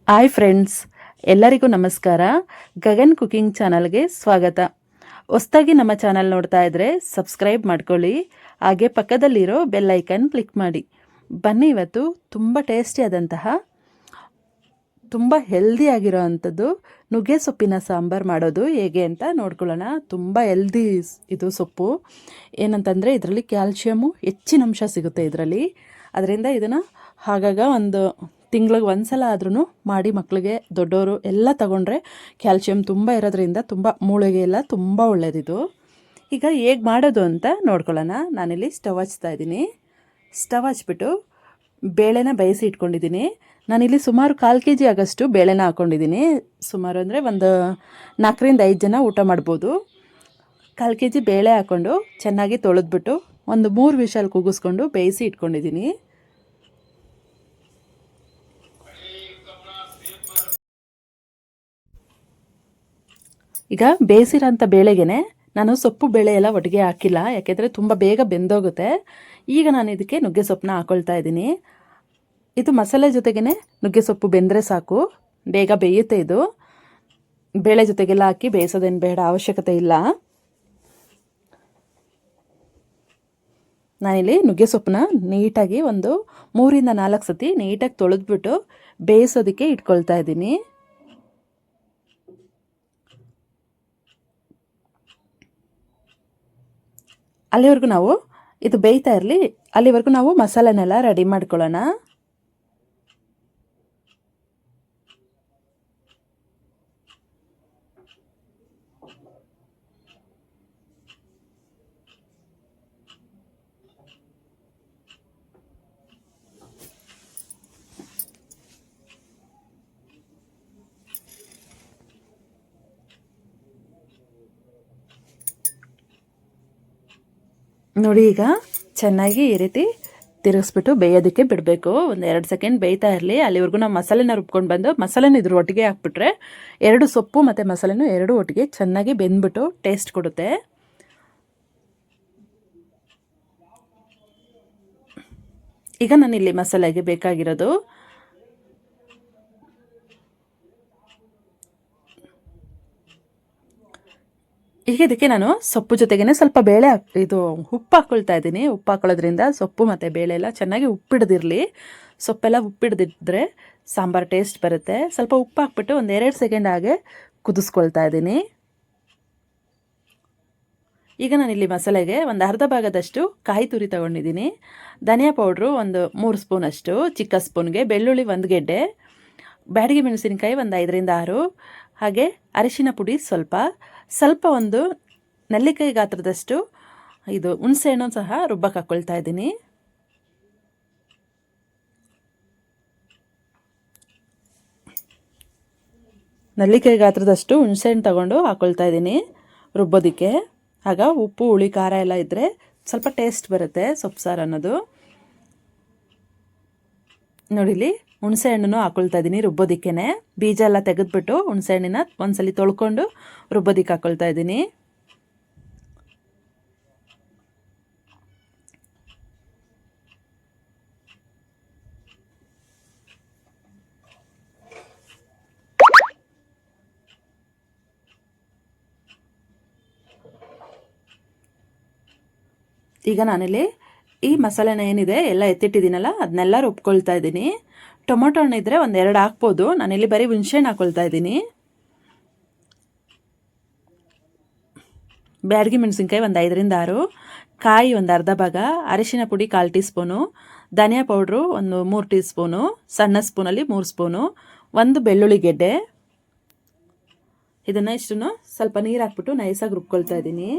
Hi friends, ಎಲ್ಲರಿಗೂ ನಮಸ್ಕಾರ. Gagan cooking ಚಾನಲ್ಗೆ ಸ್ವಾಗತ. ಹೊಸದಾಗಿ ನಮ್ಮ ಚಾನಲ್ ನೋಡ್ತಾ ಇದ್ದರೆ ಸಬ್ಸ್ಕ್ರೈಬ್ ಮಾಡ್ಕೊಳ್ಳಿ, ಹಾಗೆ ಪಕ್ಕದಲ್ಲಿರೋ ಬೆಲ್ ಐಕನ್ ಕ್ಲಿಕ್ ಮಾಡಿ. ಬನ್ನಿ, ಇವತ್ತು ತುಂಬ ಟೇಸ್ಟಿಯಾದಂತಹ ತುಂಬ ಹೆಲ್ದಿ ಆಗಿರೋ ಅಂಥದ್ದು ನುಗ್ಗೆ ಸೊಪ್ಪಿನ ಸಾಂಬಾರು ಮಾಡೋದು ಹೇಗೆ ಅಂತ ನೋಡ್ಕೊಳ್ಳೋಣ. ತುಂಬ ಹೆಲ್ದಿ ಇದು ಸೊಪ್ಪು. ಏನಂತಂದರೆ ಇದರಲ್ಲಿ ಕ್ಯಾಲ್ಶಿಯಮು ಹೆಚ್ಚಿನ ಅಂಶ ಸಿಗುತ್ತೆ ಇದರಲ್ಲಿ. ಅದರಿಂದ ಇದನ್ನು ಆಗಾಗ ಒಂದು ತಿಂಗಳಿಗೆ ಒಂದು ಸಲ ಆದ್ರೂ ಮಾಡಿ ಮಕ್ಕಳಿಗೆ, ದೊಡ್ಡವರು ಎಲ್ಲ ತಗೊಂಡ್ರೆ ಕ್ಯಾಲ್ಶಿಯಂ ತುಂಬ ಇರೋದ್ರಿಂದ ತುಂಬ ಮೂಳೆಗೆ ಎಲ್ಲ ತುಂಬ ಒಳ್ಳೆಯದಿದು. ಈಗ ಹೇಗೆ ಮಾಡೋದು ಅಂತ ನೋಡ್ಕೊಳ್ಳೋಣ. ನಾನಿಲ್ಲಿ ಸ್ಟವ್ ಹಚ್ತಾ ಇದ್ದೀನಿ. ಸ್ಟವ್ ಹಚ್ಬಿಟ್ಟು ಬೇಳೆನ ಬೇಯಿಸಿ ಇಟ್ಕೊಂಡಿದ್ದೀನಿ. ನಾನಿಲ್ಲಿ ಸುಮಾರು 1/4 kg ಆಗಷ್ಟು ಬೇಳೆನ ಹಾಕ್ಕೊಂಡಿದ್ದೀನಿ. ಸುಮಾರು ಅಂದರೆ ಒಂದು 4ರಿಂದ 5 ಜನ ಊಟ ಮಾಡ್ಬೋದು. 1/4 kg ಬೇಳೆ ಹಾಕ್ಕೊಂಡು ಚೆನ್ನಾಗಿ ತೊಳೆದ್ಬಿಟ್ಟು ಒಂದು 3 ವಿಷಲ್ ಕೂಗಿಸ್ಕೊಂಡು ಬೇಯಿಸಿ ಇಟ್ಕೊಂಡಿದ್ದೀನಿ. ಈಗ ಬೇಯಿಸಿರೋಂಥ ಬೇಳೆಗೆ ನಾನು ಸೊಪ್ಪು ಬೇಳೆ ಎಲ್ಲ ಒಟ್ಟಿಗೆ ಹಾಕಿಲ್ಲ, ಯಾಕೆಂದರೆ ತುಂಬ ಬೇಗ ಬೆಂದೋಗುತ್ತೆ. ಈಗ ನಾನು ಇದಕ್ಕೆ ನುಗ್ಗೆ ಸೊಪ್ಪನ್ನ ಹಾಕ್ಕೊಳ್ತಾ ಇದ್ದೀನಿ. ಇದು ಮಸಾಲೆ ಜೊತೆಗೇ ನುಗ್ಗೆ ಸೊಪ್ಪು ಬೆಂದರೆ ಸಾಕು, ಬೇಗ ಬೇಯುತ್ತೆ. ಇದು ಬೇಳೆ ಜೊತೆಗೆಲ್ಲ ಹಾಕಿ ಬೇಯಿಸೋದೇನು ಬೇಡ, ಅವಶ್ಯಕತೆ ಇಲ್ಲ. ನಾನಿಲ್ಲಿ ನುಗ್ಗೆ ಸೊಪ್ಪನ್ನ ನೀಟಾಗಿ ಒಂದು 3ರಿಂದ 4 ಸತಿ ನೀಟಾಗಿ ತೊಳೆದ್ಬಿಟ್ಟು ಬೇಯಿಸೋದಕ್ಕೆ ಇಟ್ಕೊಳ್ತಾ ಇದ್ದೀನಿ. ಅಲ್ಲಿವರೆಗೂ ನಾವು ಇದು ಬೇಯ್ತಾ ಇರಲಿ, ಅಲ್ಲಿವರೆಗೂ ನಾವು ಮಸಾಲೆನೆಲ್ಲ ರೆಡಿ ಮಾಡ್ಕೊಳ್ಳೋಣ. ನೋಡಿ, ಈಗ ಚೆನ್ನಾಗಿ ಈ ರೀತಿ ತಿರುಗಿಸ್ಬಿಟ್ಟು ಬೇಯೋದಕ್ಕೆ ಬಿಡಬೇಕು. ಒಂದು 2 ಸೆಕೆಂಡ್ ಬೇಯ್ತಾ ಇರಲಿ, ಅಲ್ಲಿವರೆಗೂ ನಾವು ಮಸಾಲೆನ ರುಬ್ಕೊಂಡು ಬಂದು ಮಸಾಲೆನ ಇದ್ರ ಒಟ್ಟಿಗೆ ಹಾಕ್ಬಿಟ್ರೆ 2 ಸೊಪ್ಪು ಮತ್ತು ಮಸಾಲೆನೂ 2 ಒಟ್ಟಿಗೆ ಚೆನ್ನಾಗಿ ಬೆಂದ್ಬಿಟ್ಟು ಟೇಸ್ಟ್ ಕೊಡುತ್ತೆ. ಈಗ ನಾನಿಲ್ಲಿ ಮಸಾಲೆಗೆ ಬೇಕಾಗಿರೋದು ಈಗ ಇದಕ್ಕೆ ನಾನು ಸೊಪ್ಪು ಜೊತೆಗೇ ಸ್ವಲ್ಪ ಬೇಳೆ ಇದು ಉಪ್ಪು ಹಾಕ್ಕೊಳ್ತಾ ಇದ್ದೀನಿ. ಉಪ್ಪು ಹಾಕೊಳ್ಳೋದ್ರಿಂದ ಸೊಪ್ಪು ಮತ್ತು ಬೇಳೆ ಎಲ್ಲ ಚೆನ್ನಾಗಿ ಉಪ್ಪಿಡ್ದಿರಲಿ. ಸೊಪ್ಪೆಲ್ಲ ಉಪ್ಪಿಡ್ದಿದ್ರೆ ಸಾಂಬಾರು ಟೇಸ್ಟ್ ಬರುತ್ತೆ. ಸ್ವಲ್ಪ ಉಪ್ಪು ಹಾಕ್ಬಿಟ್ಟು ಒಂದು 2 ಸೆಕೆಂಡ್ ಹಾಗೆ ಕುದಿಸ್ಕೊಳ್ತಾ ಇದ್ದೀನಿ. ಈಗ ನಾನಿಲ್ಲಿ ಮಸಾಲೆಗೆ ಒಂದು ಅರ್ಧ ಭಾಗದಷ್ಟು ಕಾಯಿ ತುರಿ ತೊಗೊಂಡಿದ್ದೀನಿ. ಧನಿಯಾ ಪೌಡ್ರು ಒಂದು 3 ಸ್ಪೂನಷ್ಟು, ಚಿಕ್ಕ ಸ್ಪೂನ್ಗೆ ಬೆಳ್ಳುಳ್ಳಿ 1 ಗೆಡ್ಡೆ, ಬ್ಯಾಡಗಿ ಮೆಣಸಿನಕಾಯಿ ಒಂದು 5ರಿಂದ 6, ಹಾಗೆ ಅರಿಶಿನ ಪುಡಿ ಸ್ವಲ್ಪ ಒಂದು ನೆಲ್ಲಿಕಾಯಿ ಗಾತ್ರದಷ್ಟು ಇದು ಹುಣಸೆಹಣ್ಣು ಸಹ ರುಬ್ಬಕ್ಕೆ ಹಾಕ್ಕೊಳ್ತಾ ಇದ್ದೀನಿ. ನೆಲ್ಲಿಕಾಯಿ ಗಾತ್ರದಷ್ಟು ಹುಣಸೆಹಣ್ಣು ತಗೊಂಡು ಹಾಕ್ಕೊಳ್ತಾ ಇದ್ದೀನಿ ರುಬ್ಬೋದಕ್ಕೆ. ಆಗ ಉಪ್ಪು ಹುಳಿ ಖಾರ ಎಲ್ಲ ಇದ್ದರೆ ಸ್ವಲ್ಪ ಟೇಸ್ಟ್ ಬರುತ್ತೆ ಸೊಪ್ಪು ಸಾರು ಅನ್ನೋದು. ನೋಡಿಲಿ, ಹುಣಸೆ ಹಣ್ಣನ್ನು ಹಾಕ್ಕೊಳ್ತಾ ಇದ್ದೀನಿ ರುಬ್ಬೋದಕ್ಕೆ. ಬೀಜ ಎಲ್ಲ ತೆಗೆದ್ಬಿಟ್ಟು ಹುಣಸೆ ಹಣ್ಣಿನ ಒಂದ್ಸಲಿ ತೊಳ್ಕೊಂಡು ರುಬ್ಬೋದಕ್ಕೆ ಹಾಕ್ಕೊಳ್ತಾ ಇದ್ದೀನಿ. ಈಗ ನಾನಿಲ್ಲಿ ಈ ಮಸಾಲೆನ ಏನಿದೆ ಎಲ್ಲ ಎತ್ತಿಟ್ಟಿದ್ದೀನಲ್ಲ ಅದನ್ನೆಲ್ಲ ರುಬ್ಕೊಳ್ತಾ ಇದ್ದೀನಿ. ಟೊಮೊಟೊ ಹಣ್ಣು ಇದ್ದರೆ 1-2 ಹಾಕ್ಬೋದು. ನಾನಿಲ್ಲಿ ಬರೀ ಹುಣಸೆಹಣ್ಣು ಹಾಕ್ಕೊಳ್ತಾ ಇದ್ದೀನಿ. ಬ್ಯಾಡಗಿ ಮೆಣಸಿನ್ಕಾಯಿ ಒಂದು 5ರಿಂದ 6, ಕಾಯಿ ಒಂದು ಅರ್ಧ ಭಾಗ, ಅರಿಶಿನ ಪುಡಿ 1/4 ಟೀ ಸ್ಪೂನು, ಧನಿಯಾ ಪೌಡ್ರು ಒಂದು 3 ಟೀ ಸ್ಪೂನು, ಸಣ್ಣ ಸ್ಪೂನಲ್ಲಿ 3 ಸ್ಪೂನು, ಒಂದು ಬೆಳ್ಳುಳ್ಳಿ ಗೆಡ್ಡೆ. ಇದನ್ನು ಇಷ್ಟನ್ನು ಸ್ವಲ್ಪ ನೀರು ಹಾಕ್ಬಿಟ್ಟು ನೈಸಾಗಿ ರುಬ್ಕೊಳ್ತಾ ಇದ್ದೀನಿ.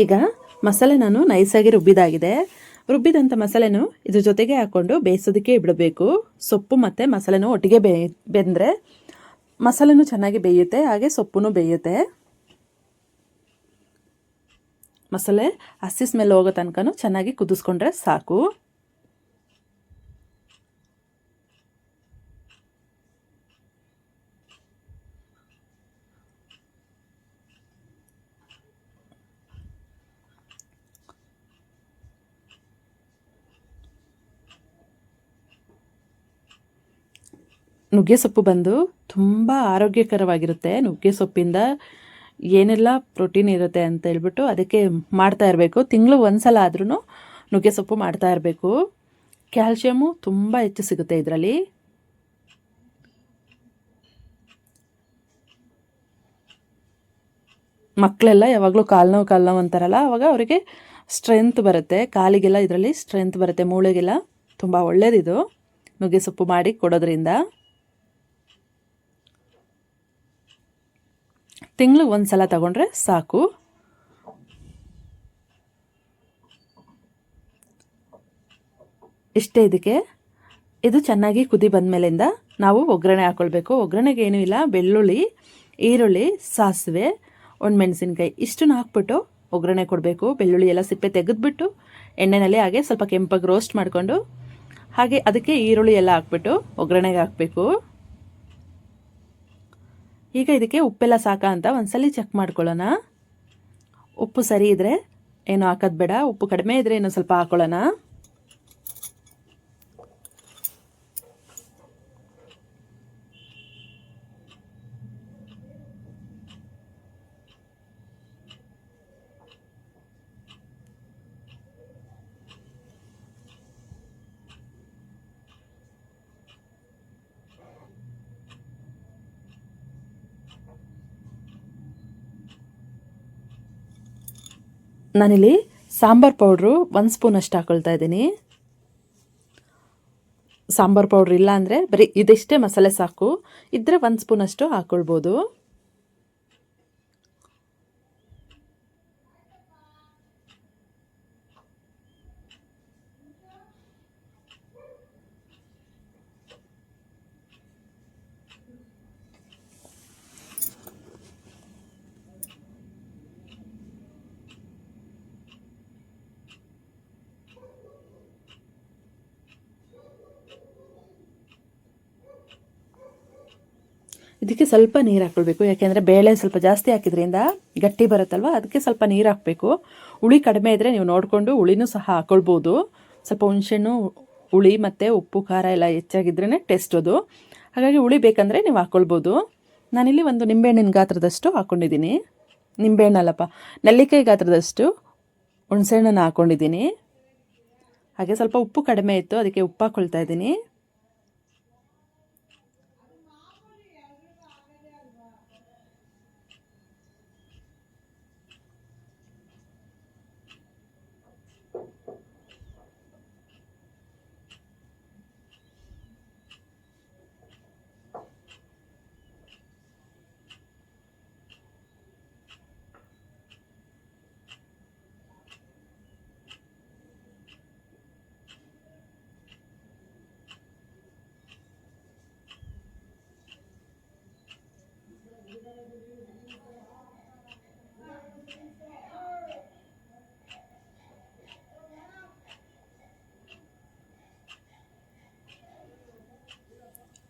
ಈಗ ಮಸಾಲೆ ನಾನು ನೈಸಾಗಿ ರುಬ್ಬಿದಾಗಿದೆ. ರುಬ್ಬಿದಂಥ ಮಸಾಲೆನೂ ಇದ್ರ ಜೊತೆಗೆ ಹಾಕ್ಕೊಂಡು ಬೇಯಿಸೋದಕ್ಕೆ ಬಿಡಬೇಕು. ಸೊಪ್ಪು ಮತ್ತು ಮಸಾಲೆನೂ ಒಟ್ಟಿಗೆ ಬೆಂದರೆ ಮಸಾಲೆನೂ ಚೆನ್ನಾಗಿ ಬೇಯುತ್ತೆ, ಹಾಗೆ ಸೊಪ್ಪು ಬೇಯುತ್ತೆ. ಮಸಾಲೆ ಹಸಿ ಸ್ಮೆಲ್ ಹೋಗೋ ತನಕನೂ ಚೆನ್ನಾಗಿ ಕುದಿಸ್ಕೊಂಡ್ರೆ ಸಾಕು. ನುಗ್ಗೆ ಸೊಪ್ಪು ಬಂದು ತುಂಬ ಆರೋಗ್ಯಕರವಾಗಿರುತ್ತೆ. ನುಗ್ಗೆ ಸೊಪ್ಪಿಂದ ಏನೆಲ್ಲ ಪ್ರೋಟೀನ್ ಇರುತ್ತೆ ಅಂತ ಹೇಳ್ಬಿಟ್ಟು ಅದಕ್ಕೆ ಮಾಡ್ತಾ ಇರಬೇಕು. ತಿಂಗಳು ಒಂದು ಸಲ ಆದ್ರೂ ನುಗ್ಗೆ ಸೊಪ್ಪು ಮಾಡ್ತಾ ಇರಬೇಕು. ಕ್ಯಾಲ್ಶಿಯಮು ತುಂಬ ಹೆಚ್ಚು ಸಿಗುತ್ತೆ ಇದರಲ್ಲಿ. ಮಕ್ಕಳೆಲ್ಲ ಯಾವಾಗಲೂ ಕಾಲು ನೋವು ಅಂತಾರಲ್ಲ, ಅವಾಗ ಅವರಿಗೆ ಸ್ಟ್ರೆಂತ್ ಬರುತ್ತೆ, ಕಾಲಿಗೆಲ್ಲ ಇದರಲ್ಲಿ ಸ್ಟ್ರೆಂತ್ ಬರುತ್ತೆ, ಮೂಳೆಗೆಲ್ಲ ತುಂಬ ಒಳ್ಳೆಯದಿದು ನುಗ್ಗೆ ಸೊಪ್ಪು ಮಾಡಿ ಕೊಡೋದ್ರಿಂದ. ತಿಂಗಳಿಗೆ ಒಂದು ಸಲ ತಗೊಂಡ್ರೆ ಸಾಕು. ಇಷ್ಟೇ ಇದಕ್ಕೆ. ಇದು ಚೆನ್ನಾಗಿ ಕುದಿ ಬಂದಮೇಲಿಂದ ನಾವು ಒಗ್ಗರಣೆ ಹಾಕ್ಕೊಳ್ಬೇಕು. ಒಗ್ಗರಣೆಗೆ ಏನೂ ಇಲ್ಲ, ಬೆಳ್ಳುಳ್ಳಿ, ಈರುಳ್ಳಿ, ಸಾಸಿವೆ, ಒಣಮೆಣಸಿನ್ಕಾಯಿ ಇಷ್ಟನ್ನು ಹಾಕ್ಬಿಟ್ಟು ಒಗ್ಗರಣೆ ಕೊಡಬೇಕು. ಬೆಳ್ಳುಳ್ಳಿ ಎಲ್ಲ ಸಿಪ್ಪೆ ತೆಗೆದುಬಿಟ್ಟು ಎಣ್ಣೆಯಲ್ಲಿ ಹಾಗೆ ಸ್ವಲ್ಪ ಕೆಂಪಾಗಿ ರೋಸ್ಟ್ ಮಾಡಿಕೊಂಡು ಹಾಗೆ ಅದಕ್ಕೆ ಈರುಳ್ಳಿ ಎಲ್ಲ ಹಾಕ್ಬಿಟ್ಟು ಒಗ್ಗರಣೆಗೆ ಹಾಕಬೇಕು. ಈಗ ಇದಕ್ಕೆ ಉಪ್ಪೆಲ್ಲ ಸಾಕಾ ಅಂತ ಒಂದ್ಸಲಿ ಚೆಕ್ ಮಾಡ್ಕೊಳ್ಳೋಣ. ಉಪ್ಪು ಸರಿ ಇದ್ದರೆ ಏನು ಹಾಕೋದು ಬೇಡ, ಉಪ್ಪು ಕಡಿಮೆ ಇದ್ದರೆ ಇನ್ನೂ ಸ್ವಲ್ಪ ಹಾಕೊಳ್ಳೋಣ. ನಾನಿಲ್ಲಿ ಸಾಂಬಾರು ಪೌಡ್ರು 1 ಸ್ಪೂನ್ ಅಷ್ಟು ಹಾಕೊಳ್ತಾ ಇದ್ದೀನಿ. ಸಾಂಬಾರು ಪೌಡ್ರ್ ಇಲ್ಲ ಅಂದರೆ ಬರೀ ಇದಿಷ್ಟೇ ಮಸಾಲೆ ಸಾಕು, ಇದ್ದರೆ 1 ಸ್ಪೂನ್ ಅಷ್ಟು ಹಾಕ್ಕೊಳ್ಬೋದು. ಇದಕ್ಕೆ ಸ್ವಲ್ಪ ನೀರು ಹಾಕ್ಕೊಳ್ಬೇಕು, ಯಾಕೆಂದರೆ ಬೇಳೆ ಸ್ವಲ್ಪ ಜಾಸ್ತಿ ಹಾಕಿದ್ರಿಂದ ಗಟ್ಟಿ ಬರುತ್ತಲ್ವ, ಅದಕ್ಕೆ ಸ್ವಲ್ಪ ನೀರು ಹಾಕಬೇಕು. ಹುಳಿ ಕಡಿಮೆ ಇದ್ದರೆ ನೀವು ನೋಡಿಕೊಂಡು ಹುಳಿನೂ ಸಹ ಹಾಕ್ಕೊಳ್ಬೋದು. ಸ್ವಲ್ಪ ಹುಣಸೆಹಣ್ಣು, ಹುಳಿ ಮತ್ತು ಉಪ್ಪು ಖಾರ ಎಲ್ಲ ಹೆಚ್ಚಾಗಿದ್ರೇ ಟೇಸ್ಟ್ ಅದು. ಹಾಗಾಗಿ ಹುಳಿ ಬೇಕಂದರೆ ನೀವು ಹಾಕ್ಕೊಳ್ಬೋದು. ನಾನಿಲ್ಲಿ ಒಂದು ನಿಂಬೆಹಣ್ಣಿನ ಗಾತ್ರದಷ್ಟು ಹಾಕ್ಕೊಂಡಿದ್ದೀನಿ. ನಿಂಬೆಹಣ್ಣಲ್ಲಪ್ಪ, ನೆಲ್ಲಿಕಾಯಿ ಗಾತ್ರದಷ್ಟು ಹುಣಸೆಹಣ್ಣನ್ನು ಹಾಕ್ಕೊಂಡಿದ್ದೀನಿ. ಹಾಗೆ ಸ್ವಲ್ಪ ಉಪ್ಪು ಕಡಿಮೆ ಇತ್ತು, ಅದಕ್ಕೆ ಉಪ್ಪು ಹಾಕ್ಕೊಳ್ತಾ ಇದ್ದೀನಿ.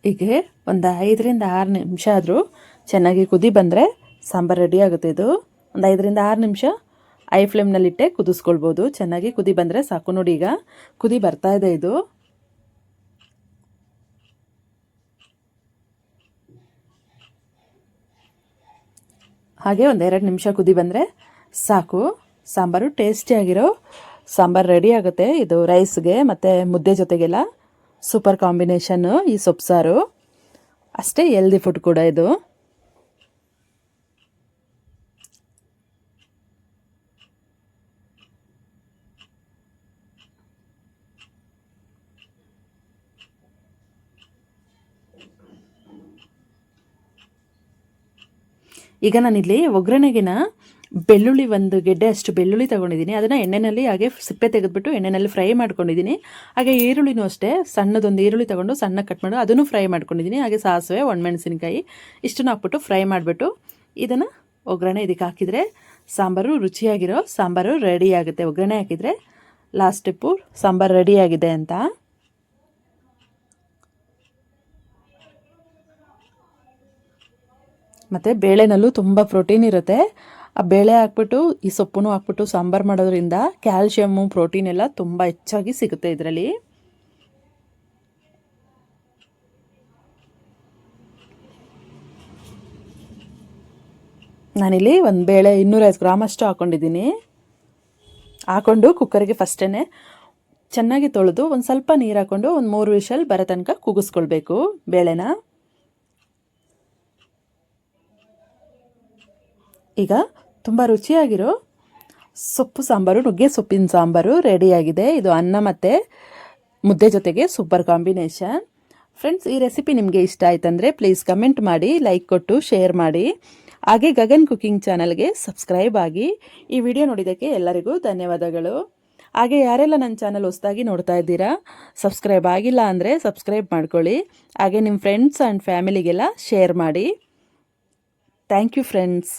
ಹೀಗೆ ಒಂದು 5ರಿಂದ 6 ನಿಮಿಷ ಆದರೂ ಚೆನ್ನಾಗಿ ಕುದಿ ಬಂದರೆ ಸಾಂಬಾರು ರೆಡಿ ಆಗುತ್ತೆ. ಇದು ಒಂದು 5ರಿಂದ 6 ನಿಮಿಷ ಐ ಫ್ಲೇಮ್ನಲ್ಲಿಟ್ಟೆ ಕುದಿಸ್ಕೊಳ್ಬೋದು. ಚೆನ್ನಾಗಿ ಕುದಿ ಬಂದರೆ ಸಾಕು. ನೋಡಿ, ಈಗ ಕುದಿ ಬರ್ತಾ ಇದೆ. ಇದು ಹಾಗೆ ಒಂದು 2 ನಿಮಿಷ ಕುದಿ ಬಂದರೆ ಸಾಕು. ಸಾಂಬಾರು ಟೇಸ್ಟಿಯಾಗಿರೋ ಸಾಂಬಾರು ರೆಡಿ ಆಗುತ್ತೆ. ಇದು ರೈಸ್ಗೆ ಮತ್ತು ಮುದ್ದೆ ಜೊತೆಗೆಲ್ಲ ಸೂಪರ್ ಕಾಂಬಿನೇಷನ್ನು ಈ ಸೊಪ್ಪು ಸಾರು. ಅಷ್ಟೇ ಹೆಲ್ದಿ ಫುಡ್ ಕೂಡ ಇದು. ಈಗ ನಾನಿಲ್ಲಿ ಒಗ್ಗರಣೆಗಿನ ಬೆಳ್ಳುಳ್ಳಿ ಒಂದು ಗೆಡ್ಡೆ ಅಷ್ಟು ಬೆಳ್ಳುಳ್ಳಿ ತೊಗೊಂಡಿದ್ದೀನಿ. ಅದನ್ನು ಎಣ್ಣೆಯಲ್ಲಿ ಹಾಗೆ ಸಿಪ್ಪೆ ತೆಗೆದುಬಿಟ್ಟು ಎಣ್ಣೆಯಲ್ಲಿ ಫ್ರೈ ಮಾಡ್ಕೊಂಡಿದ್ದೀನಿ. ಹಾಗೆ ಈರುಳ್ಳಿನೂ ಅಷ್ಟೇ ಸಣ್ಣದೊಂದು ಈರುಳ್ಳಿ ತೊಗೊಂಡು ಸಣ್ಣ ಕಟ್ ಮಾಡಿ ಅದನ್ನು ಫ್ರೈ ಮಾಡ್ಕೊಂಡಿದ್ದೀನಿ. ಹಾಗೆ ಸಾಸಿವೆ, ಒಣಮೆಣಸಿನ್ಕಾಯಿ ಇಷ್ಟನ್ನು ಹಾಕ್ಬಿಟ್ಟು ಫ್ರೈ ಮಾಡಿಬಿಟ್ಟು ಇದನ್ನು ಒಗ್ಗರಣೆ ಇದಕ್ಕೆ ಹಾಕಿದರೆ ಸಾಂಬಾರು ರುಚಿಯಾಗಿರೋ ಸಾಂಬಾರು ರೆಡಿ ಆಗುತ್ತೆ. ಒಗ್ಗರಣೆ ಹಾಕಿದರೆ ಲಾಸ್ಟ್ ಸ್ಟೆಪ್ಪು ಸಾಂಬಾರು ರೆಡಿಯಾಗಿದೆ ಅಂತ. ಮತ್ತು ಬೇಳೆನಲ್ಲೂ ತುಂಬ ಪ್ರೋಟೀನ್ ಇರುತ್ತೆ. ಆ ಬೇಳೆ ಹಾಕ್ಬಿಟ್ಟು ಈ ಸೊಪ್ಪು ಹಾಕ್ಬಿಟ್ಟು ಸಾಂಬಾರು ಮಾಡೋದ್ರಿಂದ ಕ್ಯಾಲ್ಶಿಯಮ್ಮು ಪ್ರೋಟೀನ್ ಎಲ್ಲ ತುಂಬ ಹೆಚ್ಚಾಗಿ ಸಿಗುತ್ತೆ ಇದರಲ್ಲಿ. ನಾನಿಲ್ಲಿ ಒಂದು ಬೇಳೆ 250 ಗ್ರಾಮ್ ಅಷ್ಟು ಹಾಕ್ಕೊಂಡಿದ್ದೀನಿ. ಹಾಕ್ಕೊಂಡು ಕುಕ್ಕರಿಗೆ ಫಸ್ಟೇ ಚೆನ್ನಾಗಿ ತೊಳೆದು ಒಂದು ಸ್ವಲ್ಪ ನೀರು ಹಾಕ್ಕೊಂಡು ಒಂದು 3 ವಿಷಲ್ ಬರೋ ತನಕ ಕೂಗಿಸ್ಕೊಳ್ಬೇಕು ಬೇಳೆನ. ಈಗ ತುಂಬ ರುಚಿಯಾಗಿರೋ ಸೊಪ್ಪು ಸಾಂಬಾರು, ನುಗ್ಗೆ ಸೊಪ್ಪಿನ ಸಾಂಬಾರು ರೆಡಿಯಾಗಿದೆ. ಇದು ಅನ್ನ ಮತ್ತು ಮುದ್ದೆ ಜೊತೆಗೆ ಸೂಪರ್ ಕಾಂಬಿನೇಷನ್. ಫ್ರೆಂಡ್ಸ್, ಈ ರೆಸಿಪಿ ನಿಮಗೆ ಇಷ್ಟ ಆಯ್ತಂದರೆ ಪ್ಲೀಸ್ ಕಮೆಂಟ್ ಮಾಡಿ, ಲೈಕ್ ಕೊಟ್ಟು ಶೇರ್ ಮಾಡಿ. ಹಾಗೆ ಗಗನ್ ಕುಕಿಂಗ್ ಚಾನಲ್ಗೆ ಸಬ್ಸ್ಕ್ರೈಬ್ ಆಗಿ. ಈ ವಿಡಿಯೋ ನೋಡಿದ್ದಕ್ಕೆ ಎಲ್ಲರಿಗೂ ಧನ್ಯವಾದಗಳು. ಹಾಗೆ ಯಾರೆಲ್ಲ ನನ್ನ ಚಾನಲ್ ಹೊಸದಾಗಿ ನೋಡ್ತಾ ಇದ್ದೀರಾ, ಸಬ್ಸ್ಕ್ರೈಬ್ ಆಗಿಲ್ಲ ಅಂದರೆ ಸಬ್ಸ್ಕ್ರೈಬ್ ಮಾಡ್ಕೊಳ್ಳಿ. ಹಾಗೆ ನಿಮ್ಮ ಫ್ರೆಂಡ್ಸ್ ಆ್ಯಂಡ್ ಫ್ಯಾಮಿಲಿಗೆಲ್ಲ ಶೇರ್ ಮಾಡಿ. Thank you friends.